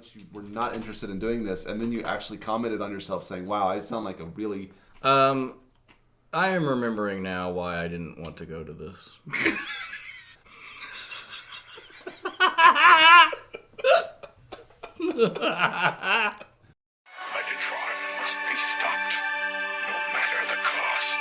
much you were not interested in doing this, and then you actually commented on yourself saying, wow, I sound like a really... I am remembering now why I didn't want to go to this. Megatron must be stopped, no matter the cost.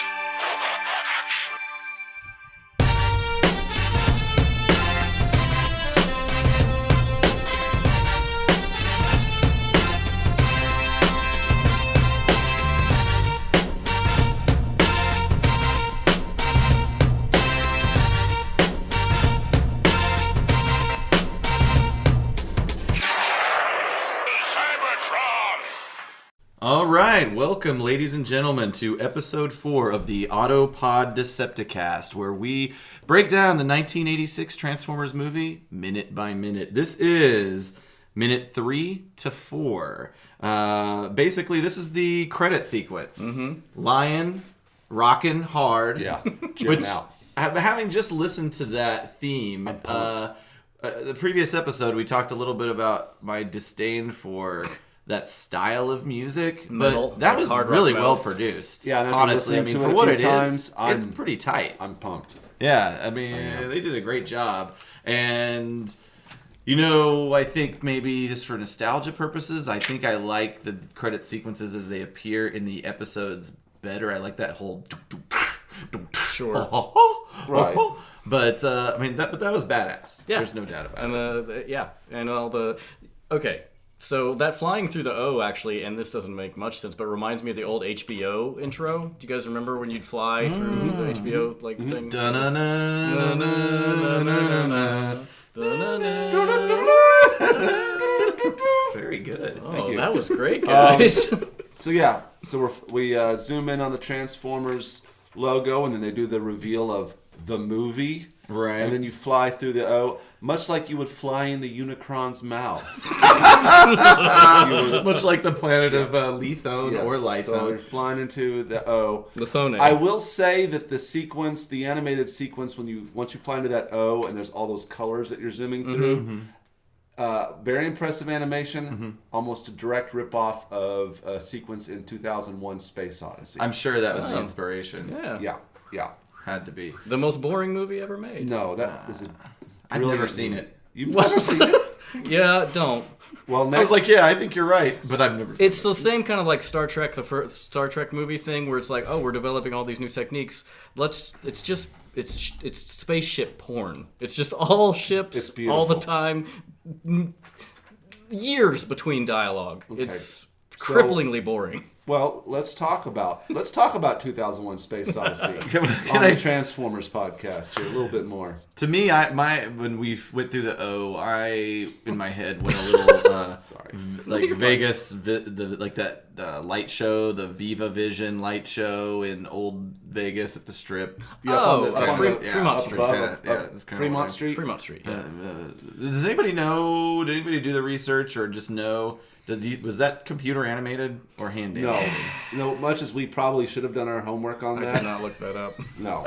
All right, welcome, ladies and gentlemen, to episode 4 of the Autopod Decepticast, where we break down the 1986 Transformers movie minute by minute. This is minute 3 to 4. Basically, this is the credit sequence. Lion, rockin' hard. Yeah, which, out. having just listened to that theme, the previous episode, we talked a little bit about my disdain for that style of music, Metal, but that like was hard rock really metal. well produced. Yeah, and after honestly, I mean, listening to for it a what few it is, times, it's pretty tight. I'm pumped. Yeah, I mean, they did a great job. And, you know, I think maybe just for nostalgia purposes, I think I like the credit sequences as they appear in the episodes better. I like that whole... Sure. Right. But, I mean, that was badass. Yeah. There's no doubt about it. And and all the... Okay, so that flying through the O, actually, and this doesn't make much sense, but reminds me of the old HBO intro. Do you guys remember when you'd fly through the HBO thing? Very good. Oh, that was great, guys. So we zoom in on the Transformers logo, and then they do the reveal of the movie. Right. And then you fly through the O, much like you would fly in the Unicron's mouth. Much like the planet of Lethone or So Lithone. you're flying into the O. Lithone. I will say that the animated sequence, once you fly into that O, and there's all those colors that you're zooming through, very impressive animation, almost a direct ripoff of a sequence in 2001: Space Odyssey. I'm sure that was the inspiration. Yeah. Had to be. The most boring movie ever made. No, that is a. I've never seen it. You've never seen it? Yeah, don't. Well, I was like, yeah, I think you're right, but I've never seen It's the same kind of like Star Trek, the first Star Trek movie thing, where it's like, oh, we're developing all these new techniques. It's spaceship porn. It's just all ships, It's beautiful. all the time, years between dialogue. Okay. It's cripplingly boring. Well, let's talk about 2001: Space Odyssey on the Transformers podcast here a little bit more. To me, when we went through the O, in my head went a little Sorry, like Vegas, that light show, the Viva Vision light show in old Vegas at the Strip. Fremont Street. Fremont Street. Fremont Street. Yeah. Does anybody know? Did anybody do the research or just know? Was that computer animated or hand animated? No. Much as we probably should have done our homework on I that. did not look that up. No,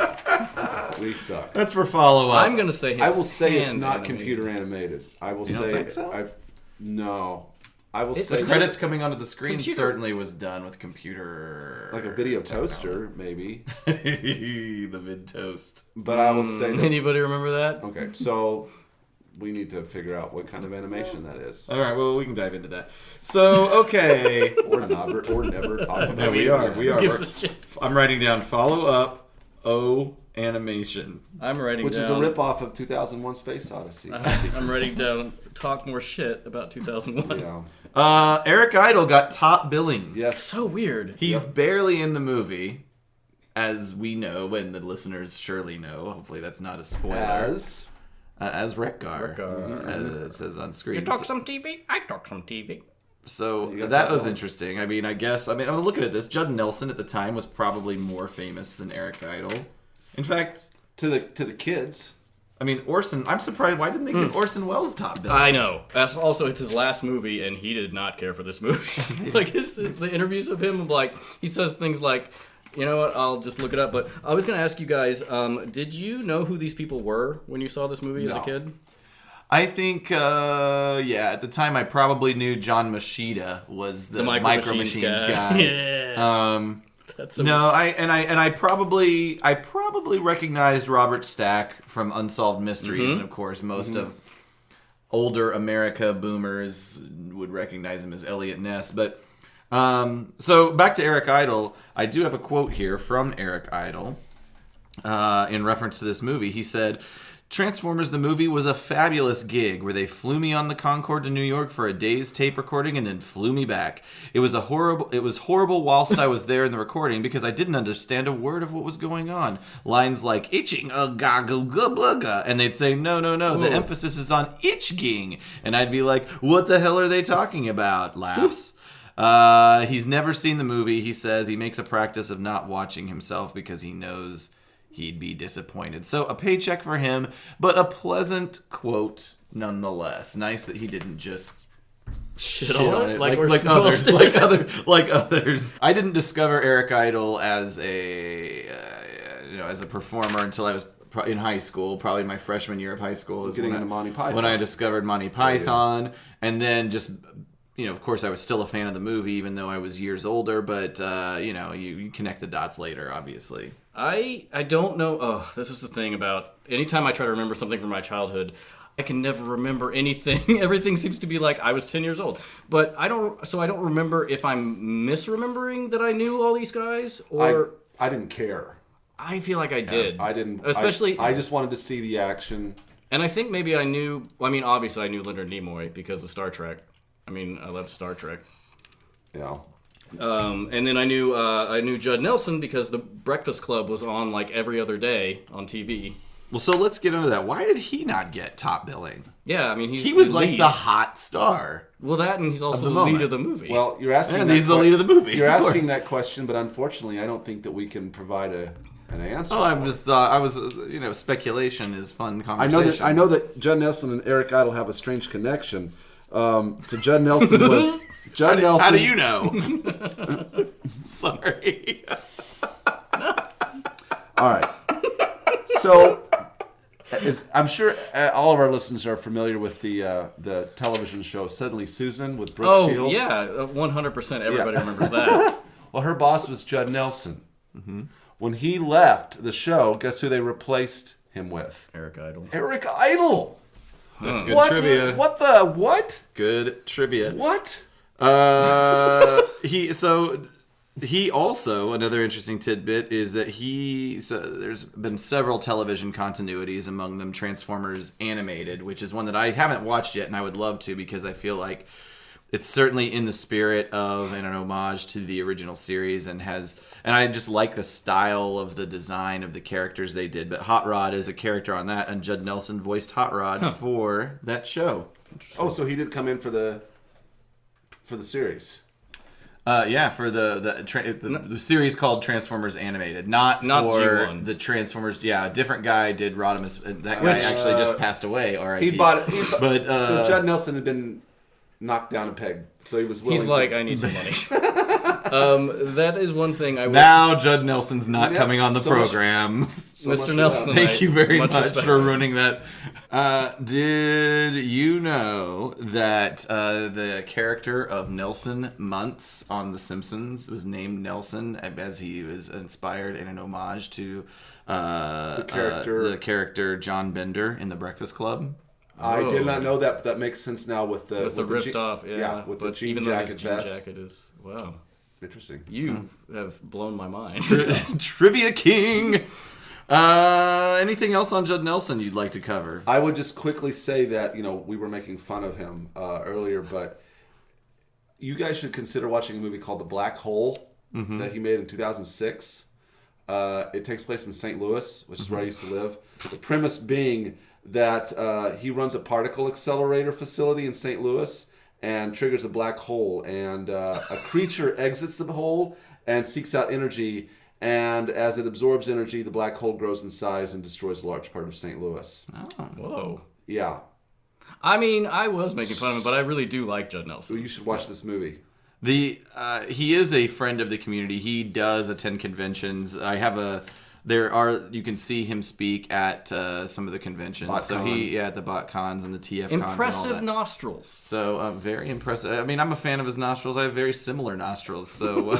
we suck. That's for follow up. I'm gonna say. I will say it's not hand-animated. computer animated. I will You say. don't think so? No. I will say The credits coming onto the screen Computer. certainly was done with computer. like a video toaster, maybe. The vid toast. But I will say that. Anybody remember that? Okay, so we need to figure out what kind of animation that is. All right, well, we can dive into that. So, okay. Or never talk about No, it. we are. Who gives a shit? I'm writing down follow up O animation. I'm writing Which down. is a ripoff of 2001: Space Odyssey. I'm writing down. Talk more shit about 2001. Yeah. Eric Idle got top billing. Yes. So weird. He's barely in the movie, as we know, and the listeners surely know. Hopefully, that's not a spoiler. As Wreck-Gar, as it says on screen. You talk some TV, I talk some TV. So got that that was one. interesting. I mean, I'm looking at this. Judd Nelson at the time was probably more famous than Eric Idle. In fact, To the kids. I mean, Orson. I'm surprised. Why didn't they give Orson Welles top billing? I know. That's also, it's his last movie, and he did not care for this movie. Like the interviews of him, like he says things like, "You know what? I'll just look it up." But I was going to ask you guys, did you know who these people were when you saw this movie as a kid? I think, at the time I probably knew John Mochita was the Micro Machines guy. Yeah. I probably recognized Robert Stack from Unsolved Mysteries, and of course most of older America boomers would recognize him as Elliot Ness. But so back to Eric Idle, I do have a quote here from Eric Idle in reference to this movie. He said, Transformers the movie was a fabulous gig where they flew me on the Concorde to New York for a day's tape recording and then flew me back. It was horrible whilst I was there in the recording because I didn't understand a word of what was going on. Lines like itching a goggle gubluga, and they'd say no, the emphasis is on itching, and I'd be like, what the hell are they talking about? Laughs. He's never seen the movie. He says he makes a practice of not watching himself because he knows he'd be disappointed. So a paycheck for him, but a pleasant quote nonetheless. Nice that he didn't just shit on it like others. I didn't discover Eric Idle as a performer until I was in high school. Probably my freshman year of high school is getting into Monty Python. When I discovered Monty Python, and then just. Of course, I was still a fan of the movie, even though I was years older. But you connect the dots later, obviously. I don't know. Oh, this is the thing about anytime I try to remember something from my childhood, I can never remember anything. Everything seems to be like I was 10 years old. But I don't remember if I'm misremembering that I knew all these guys or I didn't care. I feel like I did. I didn't. Especially, I just wanted to see the action. And I think maybe I knew. I mean, obviously, I knew Leonard Nimoy because of Star Trek. I mean, I loved Star Trek. Yeah. And then I knew Judd Nelson because the Breakfast Club was on like every other day on TV. Well, so let's get into that. Why did he not get top billing? Yeah, I mean, he was the like lead. the hot star. Well, that and he's also the lead of the movie. Well, you're asking. And he's the lead of the movie. You're asking that question, but unfortunately, I don't think that we can provide an answer. Oh, I'm just I was speculation is fun conversation. I know that Judd Nelson and Eric Idle have a strange connection. So Judd Nelson was Nelson. How do you know? Sorry. All right. So, I'm sure all of our listeners are familiar with the television show Suddenly Susan with Brooke Shields. Yeah, 100%. Everybody remembers that. Well, her boss was Judd Nelson. Mm-hmm. When he left the show, guess who they replaced him with? Eric Idle. Eric Idle. That's good trivia. What? Good trivia. What? He also, another interesting tidbit is that there's been several television continuities, among them Transformers Animated, which is one that I haven't watched yet and I would love to because I feel like it's certainly in the spirit of an homage to the original series and I just like the style of the design of the characters they did. But Hot Rod is a character on that, and Judd Nelson voiced Hot Rod for that show. Oh, so he did come in for the series. For the series called Transformers Animated, not for G1. the Transformers. Yeah, a different guy did Rodimus. That guy actually just passed away. R.I.P. He bought it. But so Judd Nelson had been knocked down a peg, so he was willing. He's like, I need some money. That is one thing I would... Now Judd Nelson's not coming on the program. Mr. Nelson, thank you very much respect. for ruining that. Did you know that the character of Nelson Muntz on The Simpsons was named Nelson as he was inspired in an homage to the character John Bender in The Breakfast Club? I did not know that, but that makes sense now with the ripped off, with the jean even jacket though his vest. jean jacket is wow. Interesting. You have blown my mind. Trivia King. Anything else on Judd Nelson you'd like to cover? I would just quickly say that we were making fun of him earlier, but you guys should consider watching a movie called The Black Hole that he made in 2006. It takes place in St. Louis, which is where I used to live. The premise being that he runs a particle accelerator facility in St. Louis and triggers a black hole, and a creature exits the hole and seeks out energy, and as it absorbs energy, the black hole grows in size and destroys a large part of St. Louis. Oh, whoa. Yeah. I mean, I was making fun of him, but I really do like Judd Nelson. So you should watch this movie. He is a friend of the community. He does attend conventions. I have You can see him speak at some of the conventions. BotCon. At the BotCons and the TF cons Impressive and all that. nostrils. So very impressive. I mean, I'm a fan of his nostrils. I have very similar nostrils. So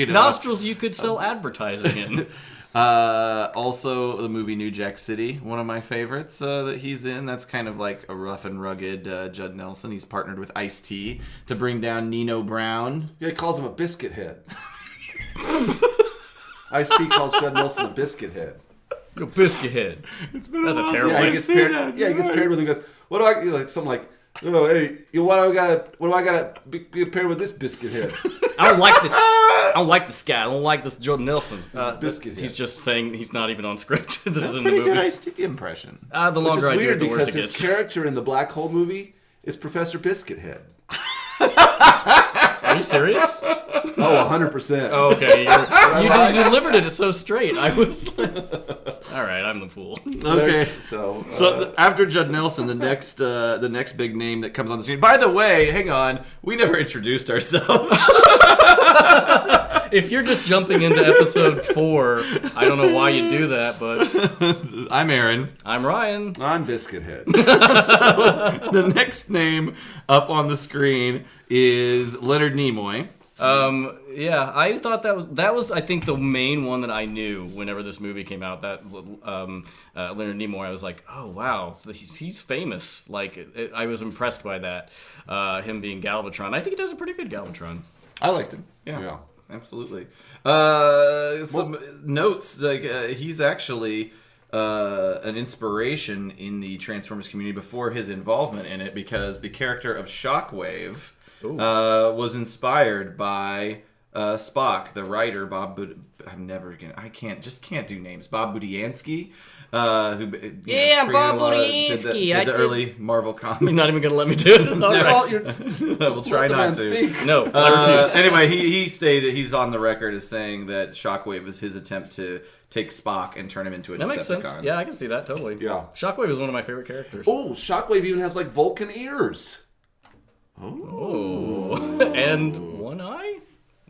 Nostrils you could sell advertising in. Also, the movie New Jack City, one of my favorites that he's in. That's kind of like a rough and rugged Judd Nelson. He's partnered with Ice-T to bring down Nino Brown. Yeah, he calls him a biscuit head. Ice-T calls Judd Nelson a biscuit head. A biscuit head. It's been That's a terrible Yeah, he way gets paired. Yeah, he gets paired with him. He goes, "What do I?" Like something like, "Oh, hey, what do I gotta be paired with this biscuit head?" I don't like this. I don't like this guy. I don't like this Judd Nelson. Biscuit He's head. just saying he's not even on script. This is in the Pretty movie. good Ice-T impression. The Which is longer I do it, weird the worse because it his gets. character in the Black Hole movie is Professor Biscuithead. Are you serious? Oh, 100%. Oh, okay. You delivered it so straight. I was like, all right, I'm the fool. Okay. So, After Judd Nelson, the next big name that comes on the screen. By the way, hang on, we never introduced ourselves. If you're just jumping into episode 4, I don't know why you do that, but I'm Aaron. I'm Ryan. I'm Biscuithead. The next name up on the screen is Leonard Nimoy. Yeah, I thought that was I think the main one that I knew whenever this movie came out. That Leonard Nimoy, I was like, oh wow, so he's famous. Like I was impressed by that. Him being Galvatron, I think he does a pretty good Galvatron. I liked him. Yeah. Absolutely. Some notes, like he's actually an inspiration in the Transformers community before his involvement in it, because the character of Shockwave was inspired by Spock, the writer Bob. I can't do names. Bob Budiansky. Who Yeah, Bob Budiansky. Did the early Marvel comics. You're not even gonna let me do it. All right. We'll try not to. Speak. No, I refuse. Anyway, he stated, he's on the record as saying that Shockwave was his attempt to take Spock and turn him into a That Decepticon. makes sense. Yeah, I can see that totally. Yeah. Shockwave is one of my favorite characters. Oh, Shockwave even has like Vulcan ears. Oh. And one eye?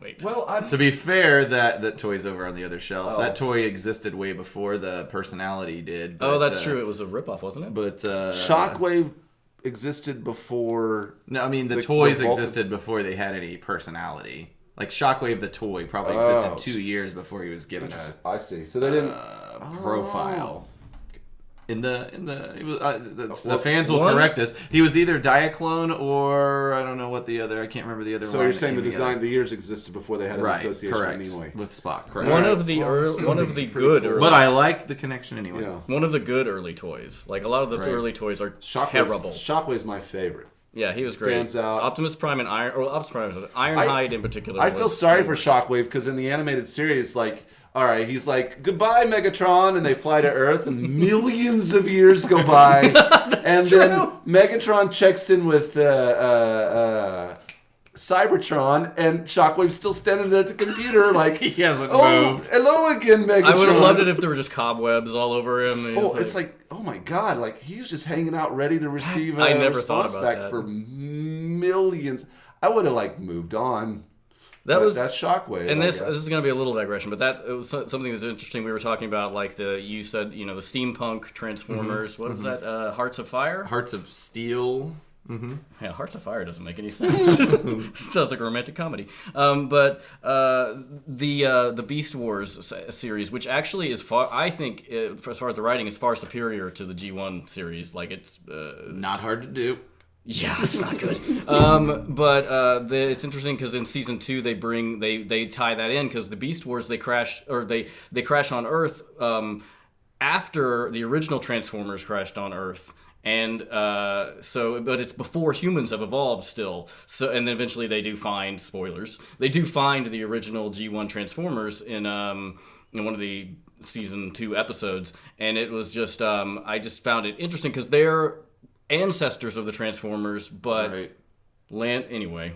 Wait. Well, To be fair, that toy's over on the other shelf. Oh. That toy existed way before the personality did. Oh, but, that's true. It was a ripoff, wasn't it? But Shockwave existed before. no, I mean the the toys Vulcan- existed before they had any personality. Like Shockwave the toy probably existed 2 years before he was given a I see. So they didn't. profile. In the the Well, fans will one- correct us. He was either Diaclone or I don't know what the other. I can't remember the other. So line you're that saying came the together. design, the ears existed before they had an right? association Correct. with Nimoy. With Spock. Correct. One Alright. of the Well, one of something's the pretty good cool. early, But I like the connection anyway. Yeah. one of the good early toys. Like a lot of the Right. early toys are Shockwave's, terrible. Shockwave's my favorite. Yeah, he was great. Stands out. Optimus Prime and Ironhide in particular. I feel was sorry the for worst. Shockwave because in the animated series, like, all right, he's like, goodbye, Megatron, and they fly to Earth, and millions of years go by, and then Megatron checks in with Cybertron, and Shockwave's still standing there at the computer, like, He hasn't oh, moved. hello again, Megatron. I would have loved it if there were just cobwebs all over him. and he Oh, was it's like, oh my god, like he was just hanging out ready to receive a I never thought response about back that. for millions. I would have like moved on. that was That's Shockwave. And I this guess. is going to be a little digression, but that it was something that's interesting. We were talking about like you said the steampunk Transformers. What is that? Hearts of Fire. Hearts of Steel. Yeah, Hearts of Fire doesn't make any sense. Sounds like a romantic comedy. But the Beast Wars series, which actually is far, I think, as far as the writing, is far superior to the G1 series. Like it's Not hard to do. yeah, it's not good. But it's interesting because in season 2 they tie that in because the Beast Wars they crash on Earth after the original Transformers crashed on Earth. And but it's before humans have evolved still. So, and then eventually they do find spoilers. They do find the original G1 Transformers in one of the season 2 episodes, and it was just I just found it interesting because they're ancestors of the Transformers, but Right. anyway.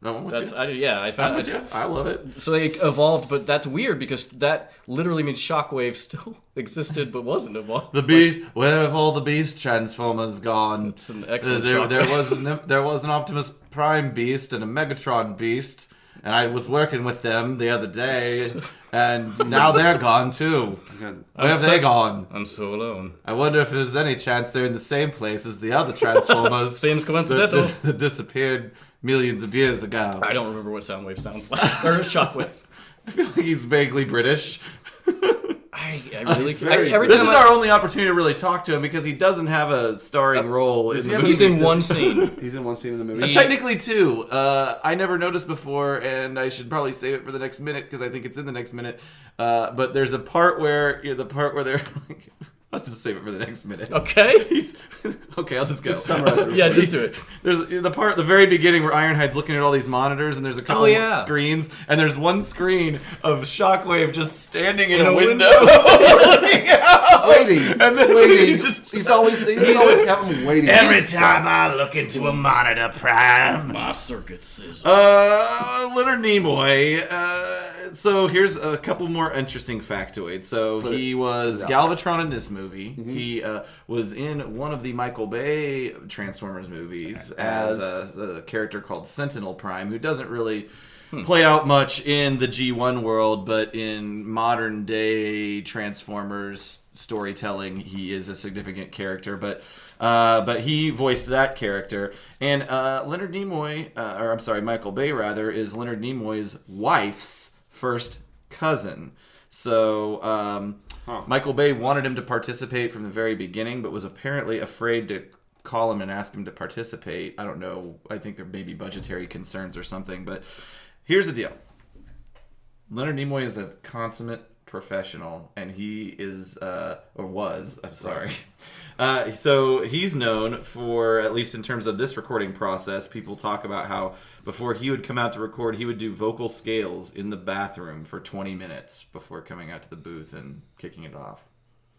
No, I'm with That's you. I found I'm with you. I love it. so they evolved, but that's weird because that literally means Shockwave still existed but wasn't evolved. The beast. Where have all the beast transformers gone? It's an excellent there Shockwave. was an Optimus Prime beast and a Megatron beast. and I was working with them the other day, and now they're gone too. Where have they gone? I'm so alone. I wonder if there's any chance they're in the same place as the other Transformers. Seems coincidental. that disappeared millions of years ago. I don't remember what Soundwave sounds like. Or Shockwave. I feel like he's vaguely British. I really can't. This is our only opportunity to really talk to him because he doesn't have a starring role in the movie. He's in one scene. He's in one scene in the movie. Technically two. I never noticed before, and I should probably save it for the next minute because I think it's in the next minute. But there's a part where they're like, let's just save it for the next minute. Okay. Okay, I'll just go. Just summarize it. Yeah, just do it. There's the part at the very beginning where Ironhide's looking at all these monitors, and there's a couple screens, and there's one screen of Shockwave just standing in a window looking out, Waiting, and then waiting. he's He's always having him waiting. every time I look into a monitor, Prime. My circuit sizzle. Leonard Nimoy. So here's a couple more interesting factoids. So he was Galvatron in this movie. Mm-hmm. He was in one of the Michael Bay Transformers movies as a character called Sentinel Prime, who doesn't really play out much in the G1 world, but in modern day Transformers storytelling, he is a significant character. But he voiced that character, and Leonard Nimoy, Michael Bay rather, is Leonard Nimoy's wife's first cousin. So Michael Bay wanted him to participate from the very beginning, but was apparently afraid to call him and ask him to participate. I don't know. I think there may be budgetary concerns or something, but here's the deal. Leonard Nimoy is a consummate professional, and he is, so he's known for, at least in terms of this recording process, people talk about how before he would come out to record, he would do vocal scales in the bathroom for 20 minutes before coming out to the booth and kicking it off.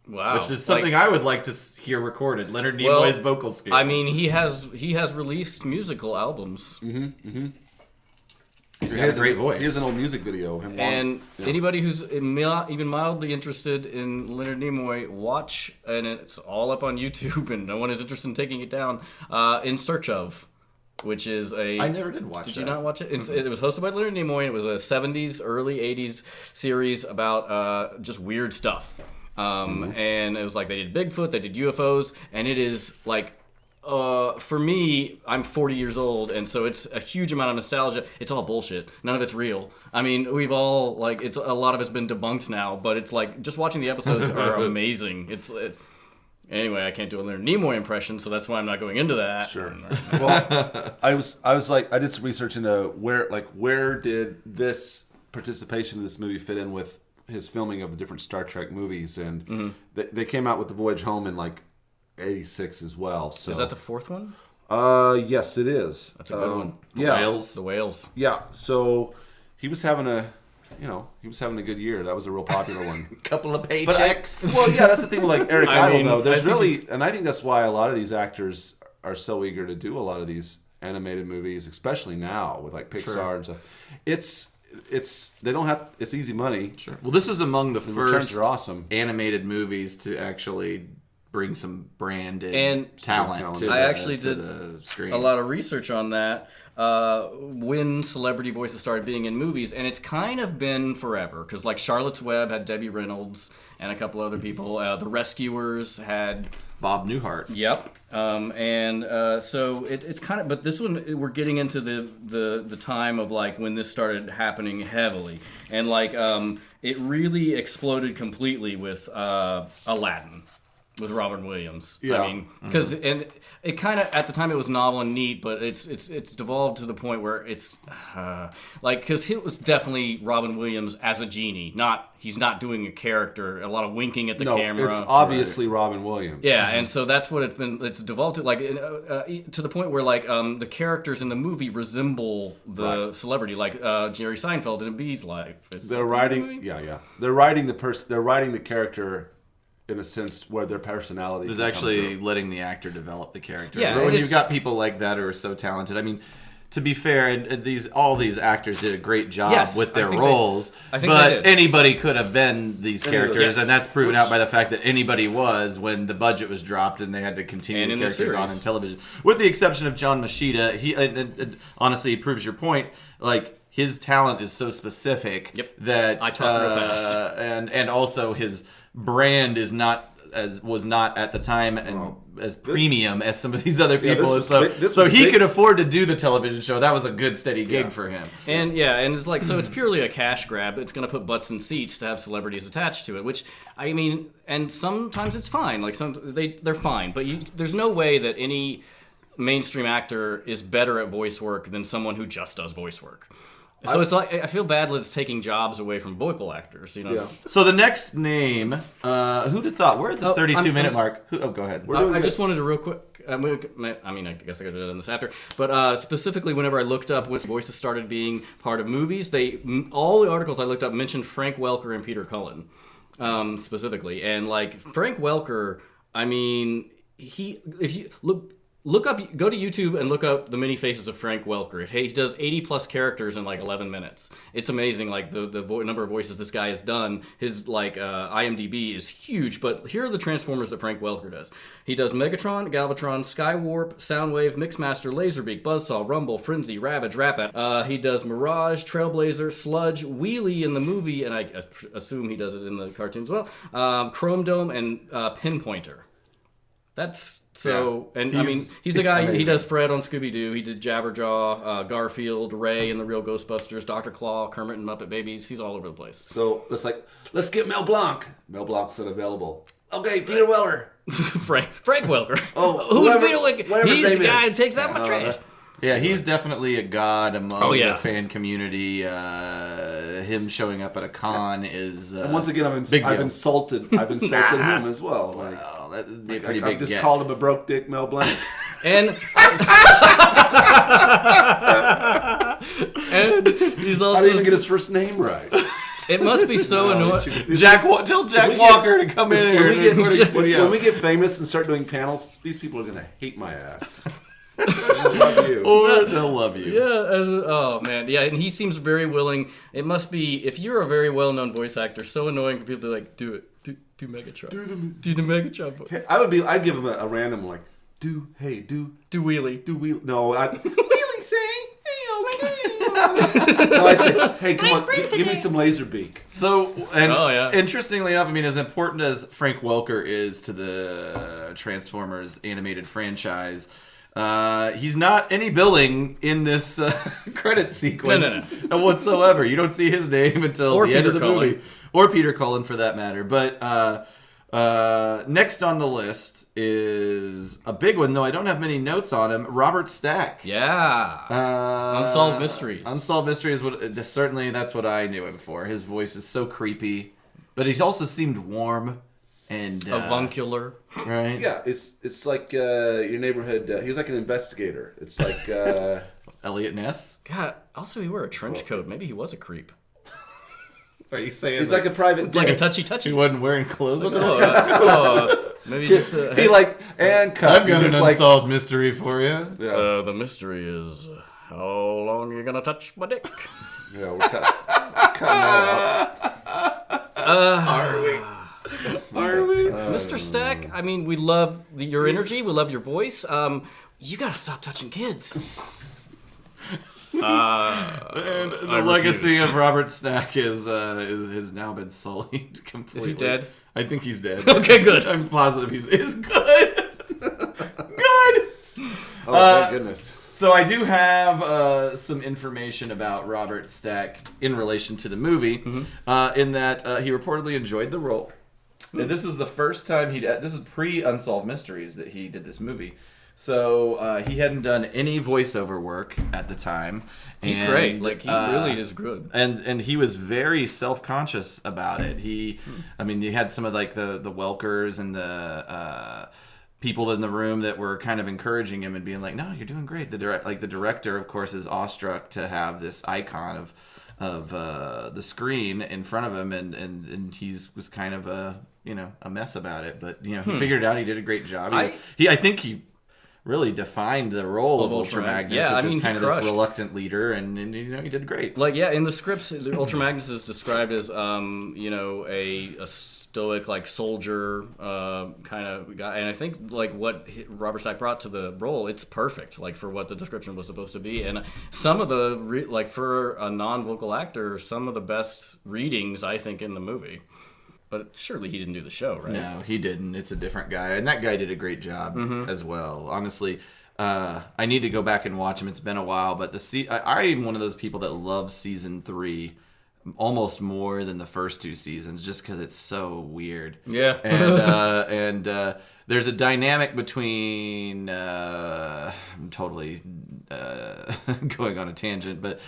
Wow. Which is something I would like to hear recorded. Leonard Nimoy's vocal scales. I mean, he has released musical albums. Mm-hmm. Mm-hmm. He's got a great voice. He has an old music video. Anybody who's even mildly interested in Leonard Nimoy, watch, and it's all up on YouTube, and no one is interested in taking it down, In Search Of, which is I never did watch Did you not watch it? It was hosted by Leonard Nimoy, and it was a 70s, early 80s series about just weird stuff. And it was like they did Bigfoot, they did UFOs, and it is like, for me, I'm 40 years old, and so it's a huge amount of nostalgia. It's all bullshit. None of it's real. I mean, we've all, like, a lot of it's been debunked now, but it's like, just watching the episodes are amazing. Anyway, I can't do a Leonard Nimoy impression, so that's why I'm not going into that. Sure. Well, I did some research into where did this participation in this movie fit in with his filming of the different Star Trek movies, and they came out with The Voyage Home in like 86 as well. So is that the fourth one? Yes, it is. That's a good one. The Whales. Yeah. So he was having a good year. That was a real popular one. Couple of paychecks. That's the thing with like Eric Idle, mean, though. I think that's why a lot of these actors are so eager to do a lot of these animated movies, especially now with like Pixar and stuff. It's easy money. Sure. Well, this was among the first returns are awesome. animated movies to actually bring some brand and talent to the screen. A lot of research on that when celebrity voices started being in movies, and it's kind of been forever, because like Charlotte's Web had Debbie Reynolds and a couple other people. The Rescuers had Bob Newhart. Yep. So it's kind of, but this one we're getting into the time of like when this started happening heavily, and like it really exploded completely with Aladdin. With Robin Williams. Yeah. I mean, because and it kind of at the time it was novel and neat, but it's devolved to the point where it's like, because it was definitely Robin Williams as a genie, he's not doing a character, a lot of winking at the camera. It's obviously Robin Williams. Yeah, and so that's what it's devolved to, like to the point where like the characters in the movie resemble the celebrity, like Jerry Seinfeld in A Bee's Life. They're writing They're writing the character in a sense where their personality is actually letting the actor develop the character. Yeah, when you've got people like that who are so talented. I mean, to be fair, and all these actors did a great job Yes, with their I think roles. I think but they did. anybody could have been these characters, Yes. and that's proven out by the fact that anybody was when the budget was dropped and they had to continue And the in the characters on series. in television. With the exception of John Mochita, he and honestly, it proves your point. Like, his talent is so specific Yep. that I talk real fast. and also his brand is was not at the time and as premium as some of these other people. this And was so he big. could afford to do the television show. That was a good steady gig for him. And it's like, so it's purely a cash grab. It's going to put butts in seats to have celebrities attached to it, which, I mean, and sometimes it's fine. Like, they're fine. But there's no way that any mainstream actor is better at voice work than someone who just does voice work. So it's like, I feel bad that it's taking jobs away from vocal actors, you know? Yeah. So the next name, who'd have thought? We're at the 32-minute mark. Go ahead. doing I good. just wanted to real quick. I mean, I guess I could have done this after. But specifically, whenever I looked up when voices started being part of movies, all the articles I looked up mentioned Frank Welker and Peter Cullen specifically. And like Frank Welker, I mean, if you look up, go to YouTube and look up the many faces of Frank Welker. He does 80 plus characters in like 11 minutes. It's amazing, like the number of voices this guy has done. His like IMDb is huge. But here are the Transformers that Frank Welker does. He does Megatron, Galvatron, Skywarp, Soundwave, Mixmaster, Laserbeak, Buzzsaw, Rumble, Frenzy, Ravage, Rapat. He does Mirage, Trailblazer, Sludge, Wheelie in the movie, and I assume he does it in the cartoon as well. Chrome Dome and Pinpointer. That's so, Yeah. and I mean, he's the guy. He amazing. does Fred on Scooby Doo. He did Jabberjaw, Garfield, Ray in the Real Ghostbusters, Dr. Claw, Kermit and Muppet Babies. He's all over the place. So it's like, let's get Mel Blanc. Mel Blanc's unavailable. Okay, Peter Weller. Frank Welker. Oh, who's whoever- Peter Welker? whatever his He's the name guy is. who takes out my trash. Yeah, he's definitely a god among yeah. the fan community. Him showing up at a con is And once again, big I've deal. insulted him as well. Like, Oh, that'd be a pretty I've big just get. called him a broke dick Mel Blanc. And he's also. I didn't even get his first name right. It must be so annoying. Tell Jack Walker to come in here. When we get famous and start doing panels, these people are gonna hate my ass. I love you. Or they'll love you. Yeah, oh man, yeah, and he seems very willing. It must be, if you're a very well-known voice actor, so annoying for people to be like, do it, do Megatron, do the Megatron voice, I'd give him a random like, do Wheelie. wheel. No, Wheelie say, hey, okay. No, I'd say, hey, come on, give me some Laserbeak. So, and Oh, yeah. interestingly enough, I mean, as important as Frank Welker is to the Transformers animated franchise, he's not any billing in this credit sequence whatsoever. You don't see his name until Or the end Peter of the Cullen. movie. Or Peter Cullen, for that matter. But next on the list is a big one, though I don't have many notes on him, Robert Stack. Yeah, Unsolved Mysteries. Unsolved Mysteries, certainly that's what I knew him for. His voice is so creepy, but he's also seemed warm and Avuncular. right. Yeah, it's like your neighborhood. He was like an investigator. It's like Elliot Ness. God, also he wore a trench coat. Maybe he was a creep. Are you saying he's like a private. It's like a dick. touchy. he wasn't wearing clothes on? Maybe just a. He like and cut. I've got an Just like, unsolved mystery for you. yeah, The mystery is how long you gonna touch my dick. yeah, we're cutting that out. Are we? Mr. Stack, I mean, we love your energy. We love your voice. You gotta stop touching kids. And the legacy of Robert Stack is has now been sullied completely. Is he dead? I think he's dead. Okay, good. I'm positive he's good. Good. Oh, thank goodness. So I do have some information about Robert Stack in relation to the movie, in that he reportedly enjoyed the role. And this was the first time this is pre-Unsolved Mysteries that he did this movie. So he hadn't done any voiceover work at the time. He's And, great. Like, he really is good. And he was very self-conscious about it. I mean, you had some of like the Welkers and the people in the room that were kind of encouraging him and being like, "No, you're doing great." The director, of course, is awestruck to have this icon of the screen in front of him, and was kind of a mess about it. But he figured it out. He did a great job. I think he really defined the role of Ultra Magnus, Yeah, which I mean, is kind he of this crushed. reluctant leader, and he did great. Like, yeah, in the scripts, Ultra Magnus is described as, a stoic, like, soldier kind of guy. And I think, like, what Robert Stack brought to the role, it's perfect, like, for what the description was supposed to be. And some of the, for a non-vocal actor, some of the best readings, I think, in the movie. But surely he didn't do the show, right? No, he didn't. It's a different guy, and that guy did a great job as well. Honestly, I need to go back and watch him. It's been a while, but I'm one of those people that loves season 3 almost more than the first 2 seasons, just because it's so weird. Yeah, and there's a dynamic between I'm totally going on a tangent, but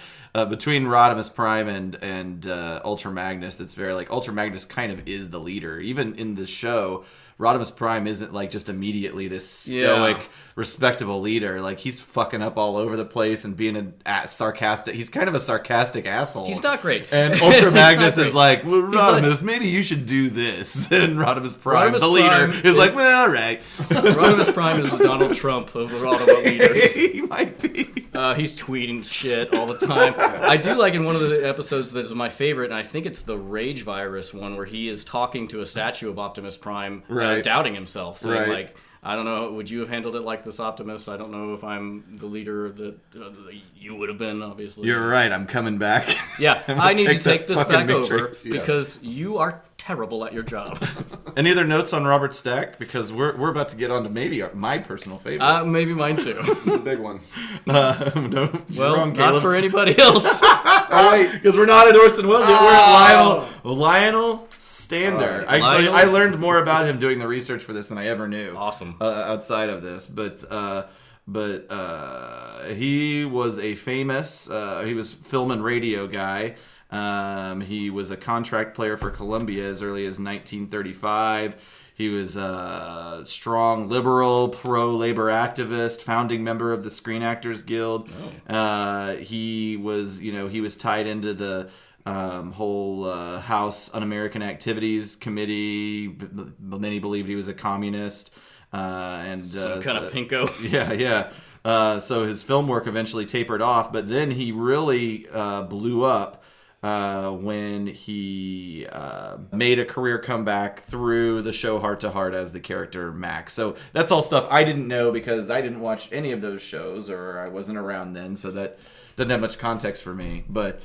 between Rodimus Prime and Ultra Magnus, that's very like Ultra Magnus kind of is the leader. Even in the show, Rodimus Prime isn't like just immediately this stoic, respectable leader. Like, he's fucking up all over the place and being a sarcastic. He's kind of a sarcastic asshole. he's not great. And Ultra Magnus is like, well, like, Rodimus, maybe you should do this. And Rodimus Prime, Rodimus the leader, Prime is like, well, all right. Rodimus Prime is the Donald Trump of Autobot leaders. He might be. He's tweeting shit all the time. I do like in one of the episodes that is my favorite, and I think it's the Rage Virus one, where he is talking to a statue of Optimus Prime, doubting himself, saying like, I don't know, would you have handled it like this, Optimus? I don't know if I'm the leader that you would have been, obviously. You're right, I'm coming back. Yeah, I need to take this back Matrix, over because you are terrible at your job. Any other notes on Robert Stack? Because we're about to get on to maybe my personal favorite. Maybe mine too. This was a big one. No, you're Well, wrong, not Caleb. for anybody else. Oh, wait. Because we're not at Orson Welles yet. We're at Lionel Stander. Right. Actually, Lionel? I learned more about him doing the research for this than I ever knew. Awesome. Outside of this, but he was a famous. He was film and radio guy. He was a contract player for Columbia as early as 1935. He was a strong liberal, pro-labor activist, founding member of the Screen Actors Guild. He was tied into the whole House Un-American Activities Committee. Many believed he was a communist. And Some kind of pinko. Yeah. So his film work eventually tapered off, but then he really blew up when he made a career comeback through the show Heart to Heart as the character Max. So that's all stuff I didn't know because I didn't watch any of those shows or I wasn't around then, so that doesn't have much context for me. But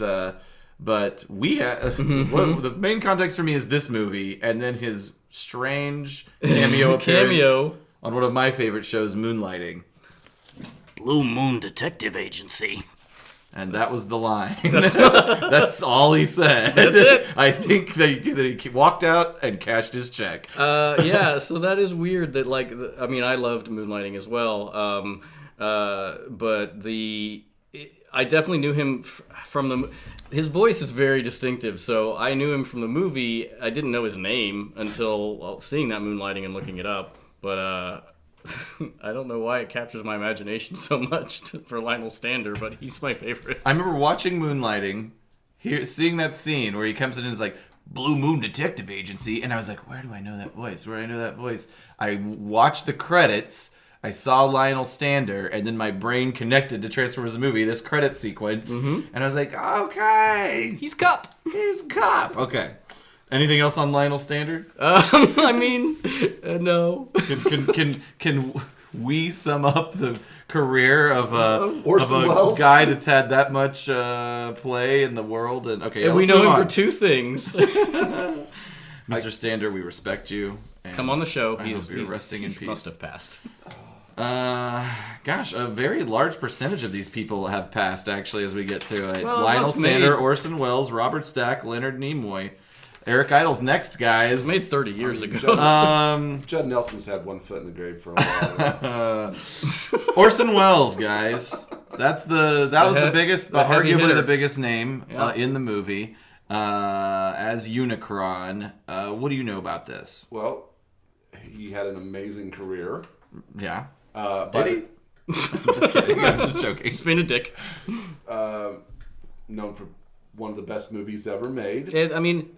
we the main context for me is this movie and then his strange cameo appearance on one of my favorite shows, Moonlighting. Blue Moon Detective Agency. And that was the line. That's all he said. That's it. I think that he walked out and cashed his check. Yeah, so that is weird that, like, I mean, I loved Moonlighting as well. But I definitely knew him from his voice is very distinctive, so I knew him from the movie. I didn't know his name until seeing that Moonlighting and looking it up. But I don't know why it captures my imagination so much for Lionel Stander, but he's my favorite. I remember watching Moonlighting, seeing that scene where he comes in and is like, Blue Moon Detective Agency, and I was like, where do I know that voice? Where do I know that voice? I watched the credits, I saw Lionel Stander, and then my brain connected to Transformers the movie, this credit sequence, and I was like, okay. He's Cop. He's Cop. Okay. Anything else on Lionel Stander? I mean, no. Can we sum up the career of Orson a Welles? guy that's had that much play in the world? And okay, And we let's know move him on. for two things. Mr. Stander, we respect you. And Come on the show. I hope you're resting in he peace. must have passed. Gosh, a very large percentage of these people have passed actually as we get through it. Well, Lionel most Stander, made- Orson Welles, Robert Stack, Leonard Nimoy. Eric Idle's next, guys. It was made 30 years ago. Judd Nelson's had one foot in the grave for a while. Orson Welles, guys. That was the biggest, the heavy arguably hitter. the biggest name Yeah. in the movie as Unicron. What do you know about this? Well, he had an amazing career. Yeah. Did he? I'm just kidding. I'm just joking. He's been a dick. Known for one of the best movies ever made. I mean,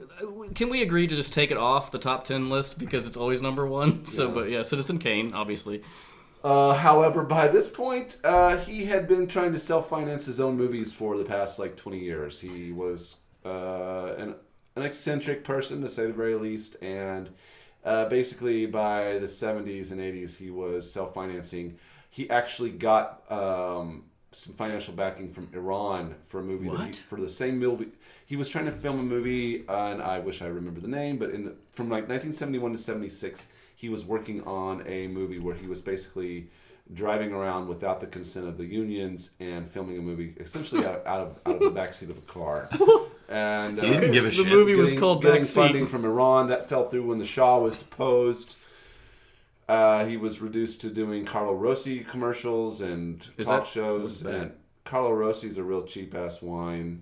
can we agree to just take it off the top 10 list because it's always number one? So, Yeah. but yeah, Citizen Kane, obviously. However, by this point, he had been trying to self-finance his own movies for the past 20 years. He was an eccentric person, to say the very least, and basically by the 70s and 80s, he was self-financing. He actually got some financial backing from Iran for a movie for the same movie. He was trying to film a movie, and I wish I remember the name, but from 1971 to 76, he was working on a movie where he was basically driving around without the consent of the unions and filming a movie essentially out of the backseat of a car. And he didn't give a shit. The movie was called getting Backseat. funding from Iran. That fell through when the Shah was deposed. He was reduced to doing Carlo Rossi commercials and talk shows. And Carlo Rossi's a real cheap ass wine.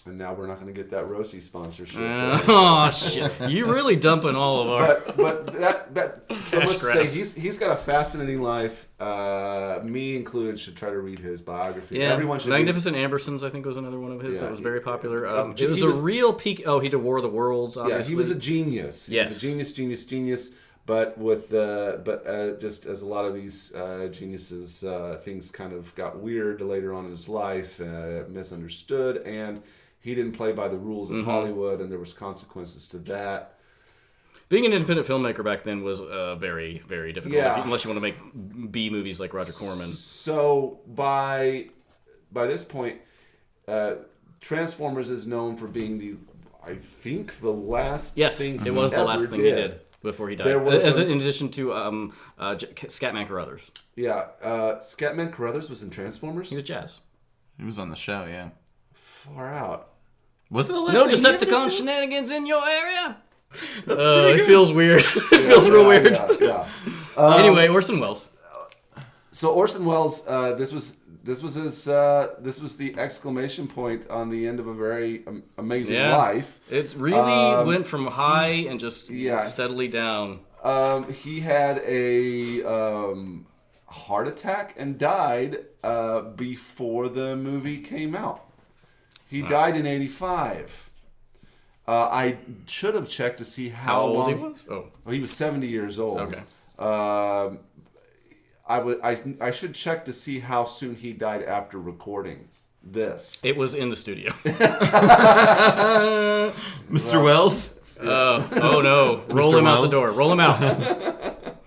And now we're not going to get that Rossi sponsorship. Oh shit! You're really dumping all of our. But that so much to say, grabs. he's got a fascinating life. Me included should try to read his biography. Yeah, Everyone should. Magnificent Ambersons, I think, was another one of his Yeah, that was very popular. It he was was- a real peak. Oh, he did War of the Worlds. Obviously. Yeah, he was a genius. He was a genius. But just as a lot of these geniuses, things kind of got weird later on in his life, misunderstood, and he didn't play by the rules of Hollywood, and there was consequences to that. Being an independent filmmaker back then was very, very difficult. Yeah. Unless you want to make B movies like Roger Corman. So by this point, Transformers is known for being the last Yes, thing it was he the last ever thing he did before he died. There was in addition to Scatman Carruthers. Yeah, Scatman Carruthers was in Transformers. He was jazz. He was on the show, yeah. Far out. Wasn't the last No thing he ever Decepticon did? shenanigans in your area? It feels weird. It feels real weird. Yeah. Anyway, Orson Welles. So Orson Welles, this was the exclamation point on the end of a very amazing life. It really went from high and just yeah. steadily down. He had a heart attack and died before the movie came out. He died in '85. I should have checked to see how old long he was. Oh, he was 70 years old. Okay. I should check to see how soon he died after recording this. it was in the studio. Mr. Wells? Oh no! Roll him out the Wells? door. Roll him out.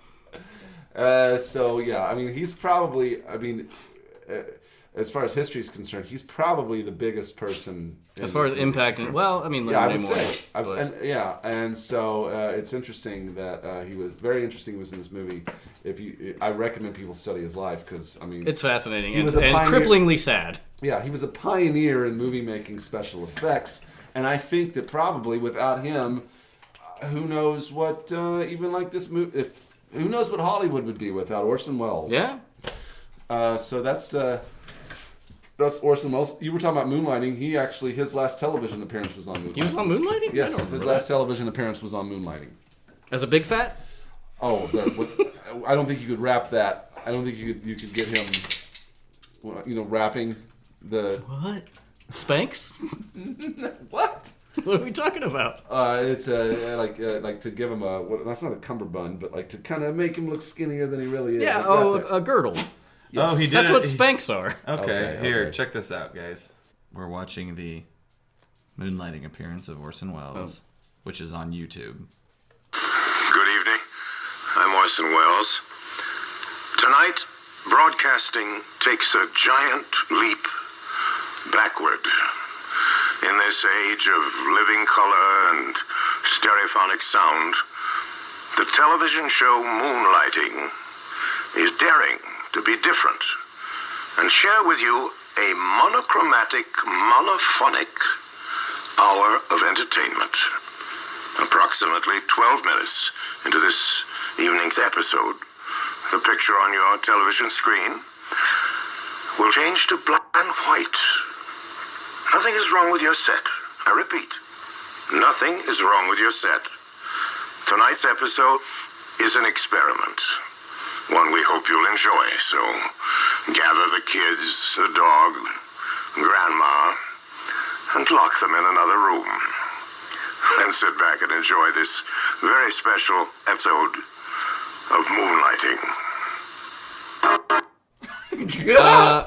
So yeah, I mean, he's probably. As far as history is concerned, he's probably the biggest person. As far as impact, and well, I mean, Yeah, I Leonard would Nimoy, say. And so it's interesting that he was very interesting. He was in this movie. I recommend people study his life because I mean, it's fascinating He and was a pioneer. cripplingly sad. yeah, he was a pioneer in movie making special effects, and I think that probably without him, who knows what even like this movie? Who knows what Hollywood would be without Orson Welles? Yeah. So that's Orson Welles. You were talking about Moonlighting. His last television appearance was on Moonlighting. He was on Moonlighting? I Yes, don't his remember last that. television appearance was on Moonlighting. As a big fat? Oh, I don't think you could rap that. I don't think you could get him, rapping the What? Spanx? what? What are we talking about? It's like to give him that's not a cummerbund, but like to kind of make him look skinnier than he really is. Yeah, Like rap a girdle. Yes. Oh, he did That's it. what Spanx are. Okay, here, okay. check this out, guys. We're watching the Moonlighting appearance of Orson Welles, which is on YouTube. Good evening. I'm Orson Welles. Tonight, broadcasting takes a giant leap backward. In this age of living color and stereophonic sound, the television show Moonlighting is daring to be different and share with you a monochromatic, monophonic hour of entertainment. Approximately 12 minutes into this evening's episode, the picture on your television screen will change to black and white. Nothing is wrong with your set. I repeat, nothing is wrong with your set. Tonight's episode is an experiment, one we hope you'll enjoy, so gather the kids, the dog, grandma, and lock them in another room. Then sit back and enjoy this very special episode of moonlighting.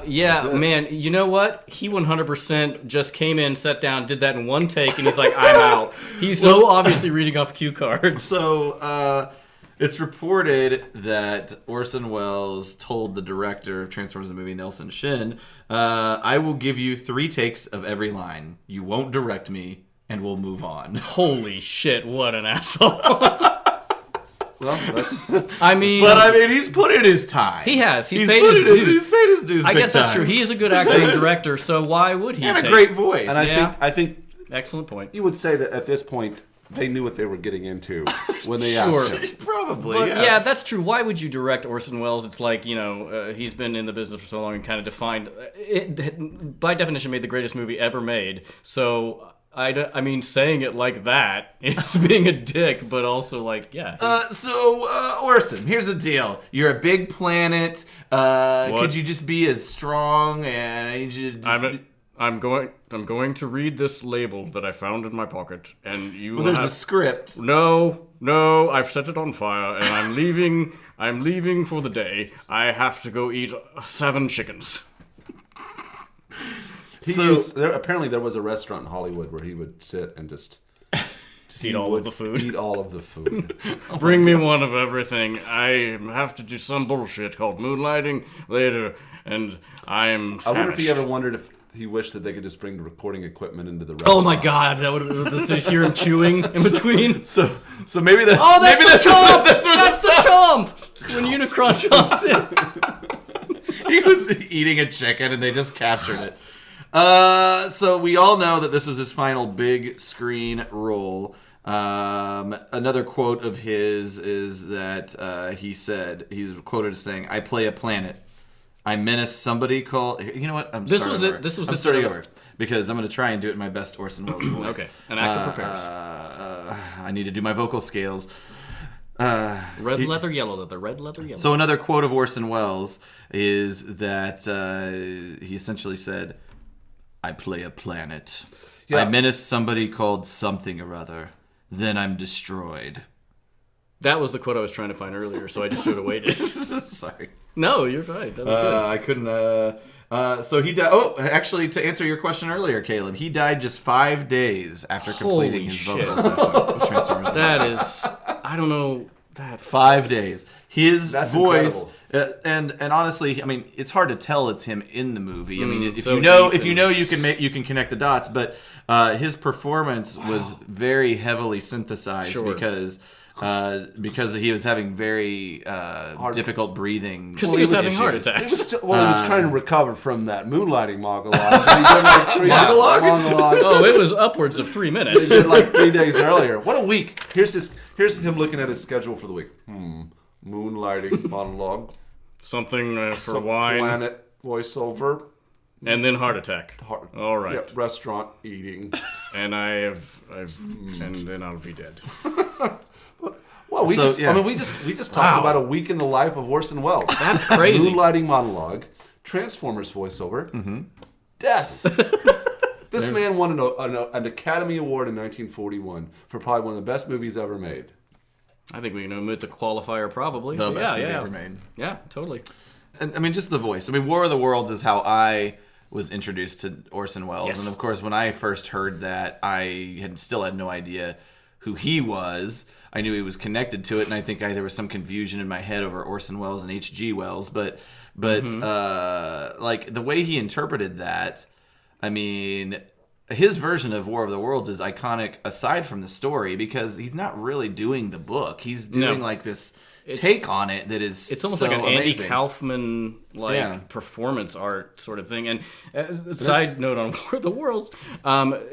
Yeah, man, you know what? He 100% just came in, sat down, did that in one take, and he's like, I'm out. He's so obviously reading off cue cards. So, it's reported that Orson Welles told the director of Transformers the movie, Nelson Shin, I will give you 3 takes of every line. You won't direct me, and we'll move on. Holy shit, what an asshole. Well, that's... I mean... But, he's put in his time. He has. He's paid his dues. He's paid his dues. I guess that's time. true. He is a good actor and director, so why would he And a great voice. And I think... Excellent point. You would say that at this point, they knew what they were getting into when they asked him. Probably, But, yeah. yeah, that's true. Why would you direct Orson Welles? It's like, he's been in the business for so long and kind of defined... It, by definition, made the greatest movie ever made. So... I mean, saying it like that is being a dick, but also like, yeah. Orson, here's the deal. You're a big planet. Could you just be as strong? And I need you to just I'm going to read this label that I found in my pocket, and you. Well, there's a script. No, I've set it on fire, and I'm leaving. I'm leaving for the day. I have to go eat 7 chickens. Apparently there was a restaurant in Hollywood where he would sit and just Eat all of the food. Eat all of the food. Bring me one of everything. I have to do some bullshit called moonlighting later, and I'm famished. I wonder if he ever wondered if he wished that they could just bring the recording equipment into the restaurant. Oh my god, that would just hear him chewing in between. So maybe that's that's maybe the chomp. That's the chomp. When Unicron chomps in. He was eating a chicken and they just captured it. So we all know that this was his final big screen role. Another quote of his is that he's quoted as saying, "I play a planet. I menace somebody called." You know what? I'm starting over because I'm going to try and do it in my best Orson Welles voice. Okay, an actor prepares. I need to do my vocal scales. Red leather, yellow leather. Red leather, yellow. So another quote of Orson Welles is that he essentially said, "I play a planet. I menace somebody called something or other. Then I'm destroyed." That was the quote I was trying to find earlier, so I just should have waited. Sorry. No, you're right. That was good. I couldn't. So he died. Oh, actually, to answer your question earlier, Caleb, he died just 5 days after completing his vocal session with Transformers. That is, I don't know. That's 5 days. That's voice, incredible. and honestly, I mean, it's hard to tell it's him in the movie. I mean, if so you know, you can connect the dots. But his performance was very heavily synthesized because he was having very difficult breathing. Because he was having heart attacks. He was trying to recover from that moonlighting monologue. He did like 3 monologue. Oh, it was upwards of 3 minutes. He did like 3 days earlier. What a week! Here's him looking at his schedule for the week. Moonlighting monologue. Something for Some wine. Planet voiceover. And then heart attack. All right. Yep, restaurant eating. And and then I'll be dead. Well, we just talked about a week in the life of Orson Welles. That's crazy. Moonlighting monologue, Transformers voiceover, death. This man won an Academy Award in 1941 for probably one of the best movies ever made. I think we can omit the qualifier probably. The best movie ever made. Yeah, totally. And I mean, just the voice. I mean, War of the Worlds is how I was introduced to Orson Welles. Yes. And of course, when I first heard that, I still had no idea who he was. I knew he was connected to it, and I think there was some confusion in my head over Orson Welles and H.G. Wells. But like the way he interpreted that, I mean, his version of War of the Worlds is iconic aside from the story because he's not really doing the book. He's doing like this take on it that is it's almost so like an amazing. Andy Kaufman performance art sort of thing. And as a side note on War of the Worlds,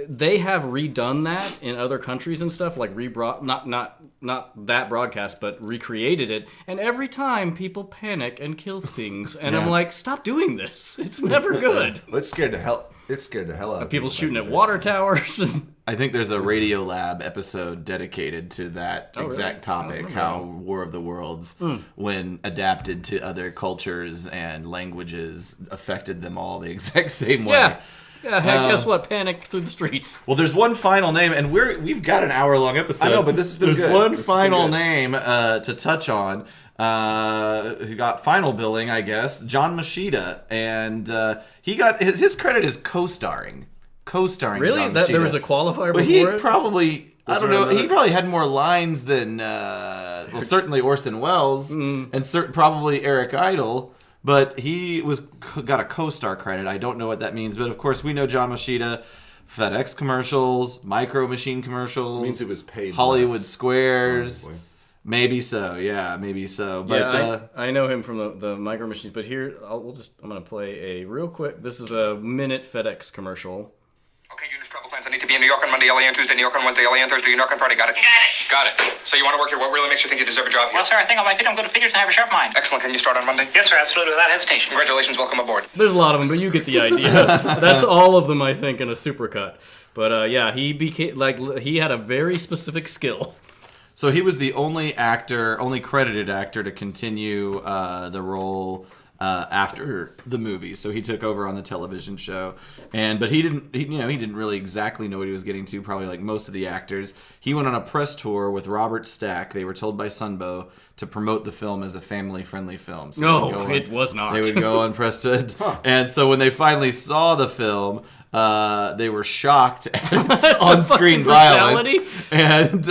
they have redone that in other countries and stuff, like not that broadcast, but recreated it. And every time people panic and kill things, and I'm like, stop doing this. It's never good. It scared the hell out of people shooting at water towers. I think there's a Radio Lab episode dedicated to that exact topic, how War of the Worlds, when adapted to other cultures and languages, affected them all the exact same way. Yeah, heck, guess what? Panic through the streets. Well, there's one final name, and we've got an hour-long episode. I know, but this has been good. There's one final name to touch on. who got final billing, I guess, John Mochita, and he got his credit is co-starring. Really? John Mochita. There was a qualifier But before he it? probably, I don't know, another- he probably had more lines than, well, certainly Orson Welles, and probably Eric Idle, but he got a co-star credit. I don't know what that means, but of course we know John Mochita, FedEx commercials, Micro Machine commerals. It means he was paid Hollywood less. Squares. Probably. Maybe so, yeah, maybe so. But Yeah, I know him from the Micro Machines, but here, I'm going to play a real quick, this is a minute FedEx commercial. Okay, Eunice, travel plans. I need to be in New York on Monday, LA on Tuesday, New York on Wednesday, LA on Thursday, New York on Friday. Got it? Got it. So you want to work here. What really makes you think you deserve a job here? Well, sir, I think on my feet I'm good at figures and I have a sharp mind. Excellent. Can you start on Monday? Yes, sir, absolutely, without hesitation. Congratulations. Welcome aboard. There's a lot of them, but you get the idea. That's all of them, I think, in a supercut. But yeah, he became he had a very specific skill. So he was the only credited actor to continue the role after the movie. So he took over on the television show, but he didn't really exactly know what he was getting to. Probably like most of the actors, he went on a press tour with Robert Stack. They were told by Sunbow to promote the film as a family-friendly film. So No, it was not. They would go on press tour, and so when they finally saw the film. They were shocked at on-screen violence and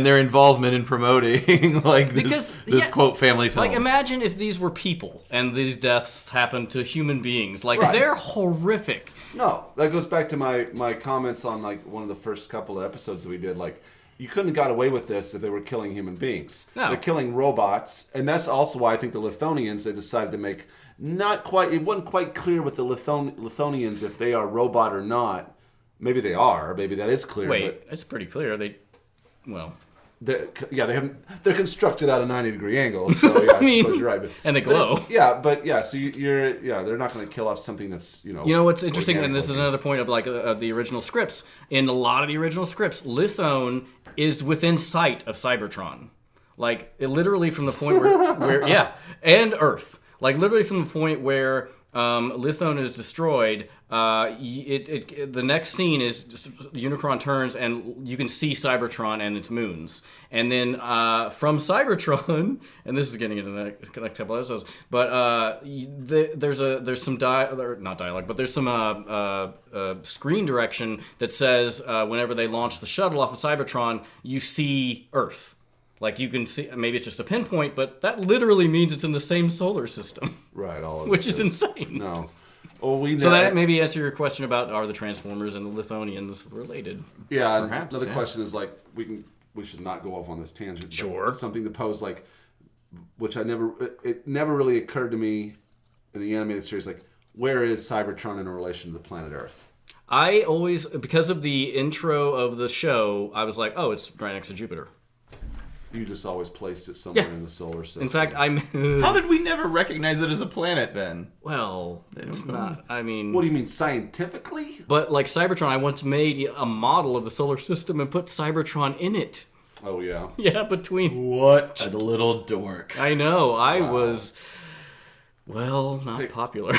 their involvement in promoting this quote family film. Like, imagine if these were people and these deaths happened to human beings. Like, Right. they're horrific. No, that goes back to my comments on like one of the first couple of episodes that we did. Like, you couldn't have got away with this if they were killing human beings. No. They're killing robots, and that's also why I think the Lithonians, they decided to make it wasn't quite clear with the Lithonians if they are robot or not. Maybe they are. Maybe that is clear. Wait, it's pretty clear. They're constructed at a 90-degree angle, so yeah, I suppose you're right. But, and they glow. So they're not going to kill off something that's, You know what's interesting, and this is organic. another point of like the original scripts. In a lot of the original scripts, Lithone is within sight of Cybertron, like literally from the point where and Earth, like literally from the point where Lithone is destroyed. The next scene is Unicron turns and you can see Cybertron and its moons. And then from Cybertron, and this is getting into the next couple episodes, but there's some not dialogue, but there's some screen direction that says whenever they launch the shuttle off of Cybertron, you see Earth. Like, you can see, maybe it's just a pinpoint, but that literally means it's in the same solar system. Right, all of which this is insane. No. Well, we know. So that maybe answer your question about are the Transformers and the Lithonians related? Yeah, Perhaps, another yeah. question is like we should not go off on this tangent. But Sure. something to pose like, which it never really occurred to me in the animated series. Like, where is Cybertron in relation to the planet Earth? I always, because of the intro of the show, I was like, oh, it's right next to Jupiter. You just always placed it somewhere Yeah. in the solar system. In fact, How did we never recognize it as a planet then? well, it's not. I mean, What do you mean scientifically? but like Cybertron, I once made a model of the solar system and put Cybertron in it. Oh yeah. Yeah, between. What a little dork. I know. I was, well, not popular.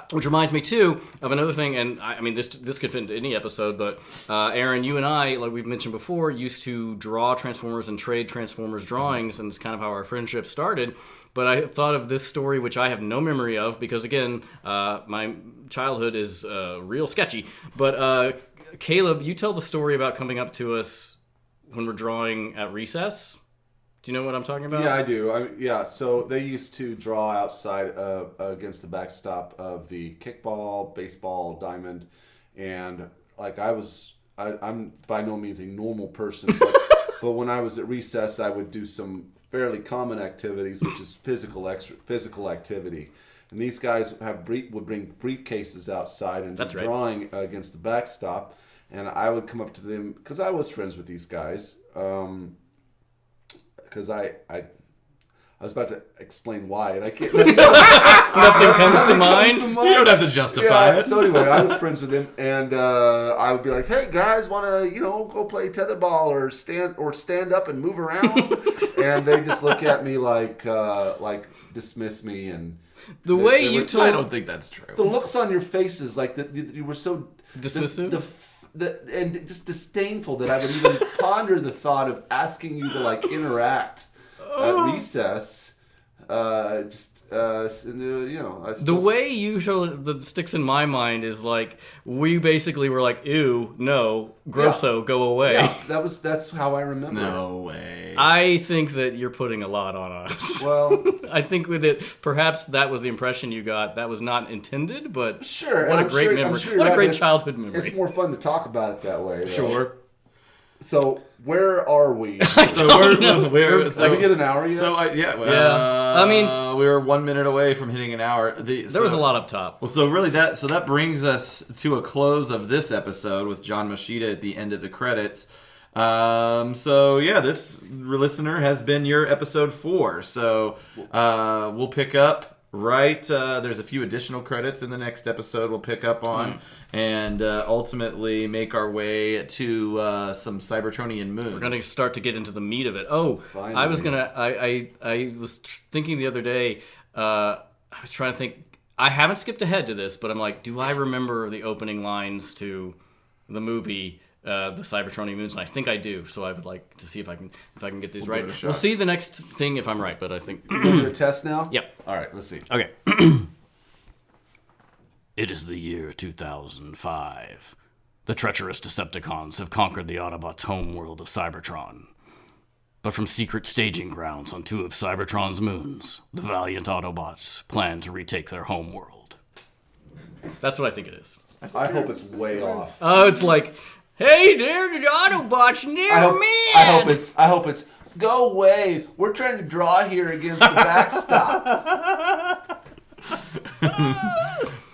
Which reminds me too of another thing, and I mean this could fit into any episode, but Aaron, you and I, like we've mentioned before, used to draw Transformers and trade Transformers drawings, and it's kind of how our friendship started. But I thought of this story, which I have no memory of, because again, my childhood is real sketchy. But Caleb, you tell the story about coming up to us when we're drawing at recess. Do you know what I'm talking about? Yeah, I do. So they used to draw outside against the backstop of the kickball, baseball, diamond, and like I'm by no means a normal person, but when I was at recess, I would do some fairly common activities, which is physical activity. And these guys would bring briefcases outside and That's do right. drawing against the backstop, and I would come up to them because I was friends with these guys. Because I was about to explain why, and I can't. Nothing comes to mind. You don't have to justify it. So anyway, I was friends with him, and I would be like, "Hey guys, want to go play tetherball or stand up and move around?" And they just look at me like dismiss me, and The way they you were- told I don't think that's true. the looks on your faces, like that you were so Dismissive? and just disdainful that I would even ponder the thought of asking you to like interact at recess. The way you show that sticks in my mind is like we basically were like, ew, no, grosso, go away. Yeah, that's how I remember. No way. I think that you're putting a lot on us. Well, I think with it, perhaps that was the impression you got. That was not intended, but sure. What a great memory! What a great childhood memory! It's more fun to talk about it that way. Though. Sure. So where are we? So we're Did we get an hour yet? So I mean, we were 1 minute away from hitting an hour. There was a lot up top. Well, so really that brings us to a close of this episode with John Mochita at the end of the credits. This listener has been your episode 4. So we'll pick up. There's a few additional credits in the next episode we'll pick up on and ultimately make our way to some Cybertronian moons. We're going to start to get into the meat of it. Oh, finally. I was thinking the other day, I was trying to think, I haven't skipped ahead to this, but I'm like, do I remember the opening lines to the movie the Cybertronian moons? And I think I do, so I would like to see if I can get these right. We'll see the next thing if I'm right, but I think... You want to do a test now? Yep. All right, let's see. Okay. It is the year 2005. The treacherous Decepticons have conquered the Autobots' homeworld of Cybertron. But from secret staging grounds on 2 of Cybertron's moons, the valiant Autobots plan to retake their homeworld. That's what I think it is. I hope it's way off. Oh, it's like... Hey there, the Autobots near me. I hope it's go away. We're trying to draw here against the backstop.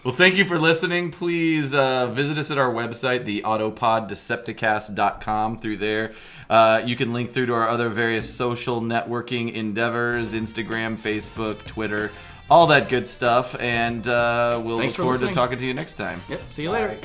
Well, thank you for listening. Please visit us at our website, theautopodddecepticast.com. Through there, you can link through to our other various social networking endeavors, Instagram, Facebook, Twitter, all that good stuff. And we'll look forward to talking to you next time. Yep, see you later. Bye.